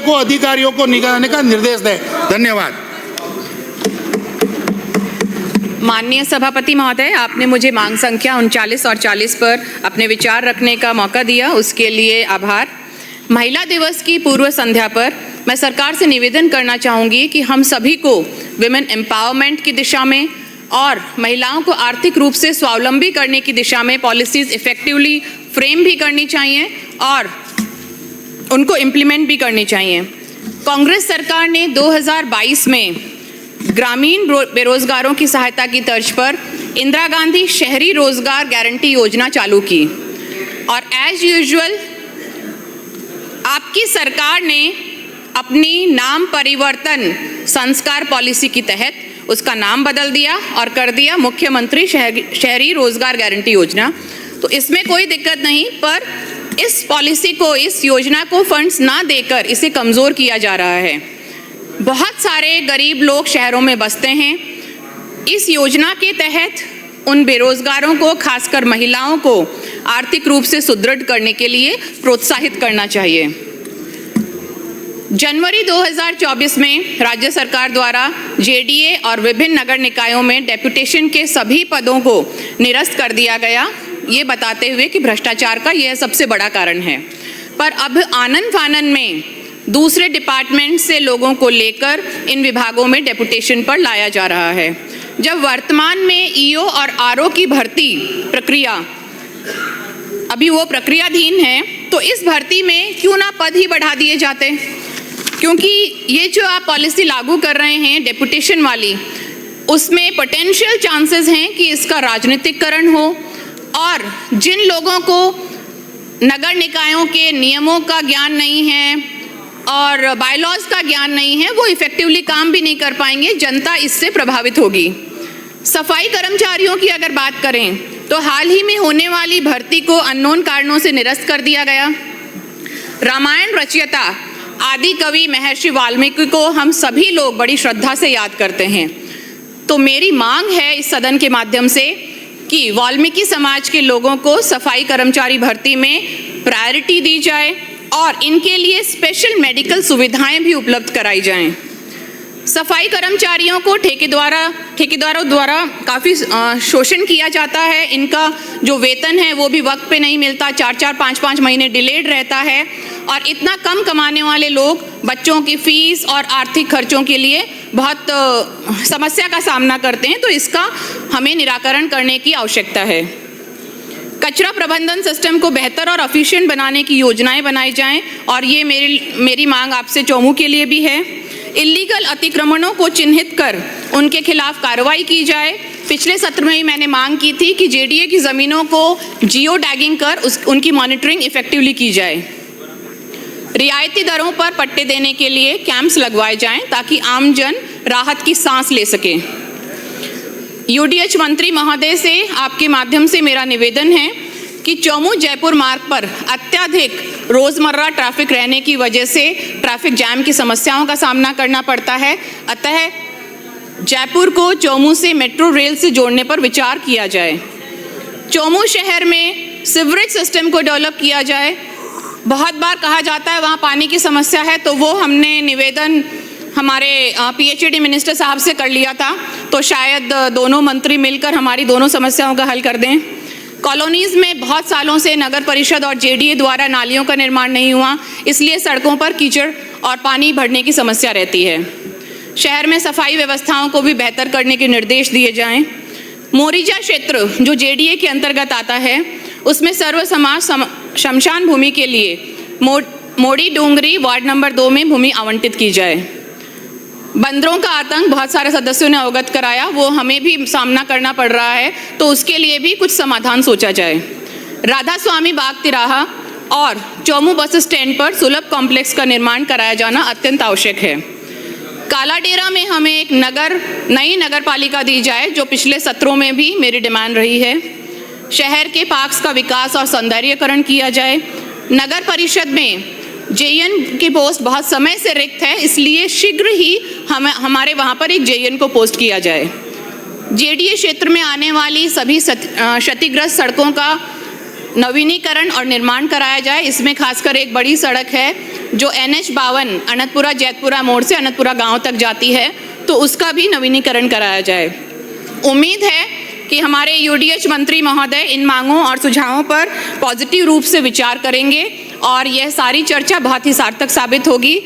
को अधिकारियों को निकालने का निर्देश दें। धन्यवाद। माननीय सभापति महोदय, आपने मुझे मांग संख्या 39 और 40 पर अपने विचार रखने का मौका दिया, उसके लिए आभार। महिला दिवस की पूर्व संध्या पर मैं सरकार से निवेदन करना चाहूँगी कि हम सभी को विमेन एम्पावरमेंट की दिशा में और महिलाओं को आर्थिक रूप से स्वावलंबी करने की दिशा में पॉलिसीज़ इफ़ेक्टिवली फ्रेम भी करनी चाहिए और उनको इम्प्लीमेंट भी करनी चाहिए। कांग्रेस सरकार ने 2022 में ग्रामीण बेरोजगारों की सहायता की तर्ज पर इंदिरा गांधी शहरी रोजगार गारंटी योजना चालू की और एज यूजुअल आपकी सरकार ने अपनी नाम परिवर्तन संस्कार पॉलिसी के तहत उसका नाम बदल दिया और कर दिया मुख्यमंत्री शहरी रोजगार गारंटी योजना। तो इसमें कोई दिक्कत नहीं, पर इस पॉलिसी को, इस योजना को फंड्स ना देकर इसे कमज़ोर किया जा रहा है। बहुत सारे गरीब लोग शहरों में बसते हैं। इस योजना के तहत उन बेरोजगारों को, खासकर महिलाओं को आर्थिक रूप से सुदृढ़ करने के लिए प्रोत्साहित करना चाहिए। जनवरी 2024 में राज्य सरकार द्वारा जेडीए और विभिन्न नगर निकायों में डेपुटेशन के सभी पदों को निरस्त कर दिया गया, ये बताते हुए कि भ्रष्टाचार का यह सबसे बड़ा कारण है। पर अब आनन फानन में दूसरे डिपार्टमेंट से लोगों को लेकर इन विभागों में डेपुटेशन पर लाया जा रहा है। जब वर्तमान में ईओ और आरओ की भर्ती प्रक्रिया अभी वो प्रक्रियाधीन है, तो इस भर्ती में क्यों ना पद ही बढ़ा दिए जाते, क्योंकि ये जो आप पॉलिसी लागू कर रहे हैं डेपुटेशन वाली, उसमें पोटेंशियल चांसेस हैं कि इसका राजनीतिकरण हो और जिन लोगों को नगर निकायों के नियमों का ज्ञान नहीं है और बायलॉज का ज्ञान नहीं है, वो इफ़ेक्टिवली काम भी नहीं कर पाएंगे, जनता इससे प्रभावित होगी। सफाई कर्मचारियों की अगर बात करें तो हाल ही में होने वाली भर्ती को अननोन कारणों से निरस्त कर दिया गया। रामायण रचयिता आदि कवि महर्षि वाल्मीकि को हम सभी लोग बड़ी श्रद्धा से याद करते हैं। तो मेरी मांग है इस सदन के माध्यम से कि वाल्मीकि समाज के लोगों को सफाई कर्मचारी भर्ती में प्रायोरिटी दी जाए और इनके लिए स्पेशल मेडिकल सुविधाएं भी उपलब्ध कराई जाएं। सफाई कर्मचारियों को ठेकेदारों द्वारा काफ़ी शोषण किया जाता है। इनका जो वेतन है वो भी वक्त पे नहीं मिलता, 4-4, 5-5 महीने डिलेड रहता है और इतना कम कमाने वाले लोग बच्चों की फीस और आर्थिक खर्चों के लिए बहुत समस्या का सामना करते हैं। तो इसका हमें निराकरण करने की आवश्यकता है। कचरा प्रबंधन सिस्टम को बेहतर और एफिशिएंट बनाने की योजनाएं बनाई जाएं और ये मेरी मांग आपसे चौमू के लिए भी है। इल्लीगल अतिक्रमणों को चिन्हित कर उनके खिलाफ कार्रवाई की जाए। पिछले सत्र में ही मैंने मांग की थी कि जेडीए की ज़मीनों को जियो टैगिंग कर उनकी मॉनिटरिंग इफेक्टिवली की जाए। रियायती दरों पर पट्टे देने के लिए कैंप्स लगवाए जाएं ताकि आमजन राहत की सांस ले सकें। यूडीएच मंत्री महोदय से आपके माध्यम से मेरा निवेदन है कि चौमू जयपुर मार्ग पर अत्यधिक रोज़मर्रा ट्रैफिक रहने की वजह से ट्रैफिक जैम की समस्याओं का सामना करना पड़ता है। अतः जयपुर को चौमू से मेट्रो रेल से जोड़ने पर विचार किया जाए। चौमू शहर में सीवरेज सिस्टम को डेवलप किया जाए। बहुत बार कहा जाता है वहाँ पानी की समस्या है, तो वो हमने निवेदन हमारे पीएचईडी मिनिस्टर साहब से कर लिया था, तो शायद दोनों मंत्री मिलकर हमारी दोनों समस्याओं का हल कर दें। कॉलोनीज़ में बहुत सालों से नगर परिषद और जेडीए द्वारा नालियों का निर्माण नहीं हुआ, इसलिए सड़कों पर कीचड़ और पानी भरने की समस्या रहती है। शहर में सफाई व्यवस्थाओं को भी बेहतर करने के निर्देश दिए जाएं। मोरिजा क्षेत्र जो जेडीए के अंतर्गत आता है, उसमें सर्व समाज शमशान भूमि के लिए मोड़ी डोंगरी वार्ड नंबर 2 में भूमि आवंटित की जाए। बंदरों का आतंक बहुत सारे सदस्यों ने अवगत कराया, वो हमें भी सामना करना पड़ रहा है, तो उसके लिए भी कुछ समाधान सोचा जाए। राधा स्वामी बाग तिराहा और चौमू बस स्टैंड पर सुलभ कॉम्प्लेक्स का निर्माण कराया जाना अत्यंत आवश्यक है। कालाडेरा में हमें एक नई नगर पालिका दी जाए, जो पिछले सत्रों में भी मेरी डिमांड रही है। शहर के पार्क्स का विकास और सौंदर्यीकरण किया जाए। नगर परिषद में जेएन की पोस्ट बहुत समय से रिक्त है, इसलिए शीघ्र ही हमारे वहाँ पर एक जेएन को पोस्ट किया जाए। जेडीए क्षेत्र में आने वाली सभी क्षतिग्रस्त सड़कों का नवीनीकरण और निर्माण कराया जाए। इसमें खासकर एक बड़ी सड़क है जो NH-52 अनंतपुरा जैतपुरा मोड़ से अनंतपुरा गांव तक जाती है, तो उसका भी नवीनीकरण कराया जाए। उम्मीद है कि हमारे UDH मंत्री महोदय इन मांगों और सुझावों पर पॉजिटिव रूप से विचार करेंगे और यह सारी चर्चा बहुत ही सार्थक साबित होगी।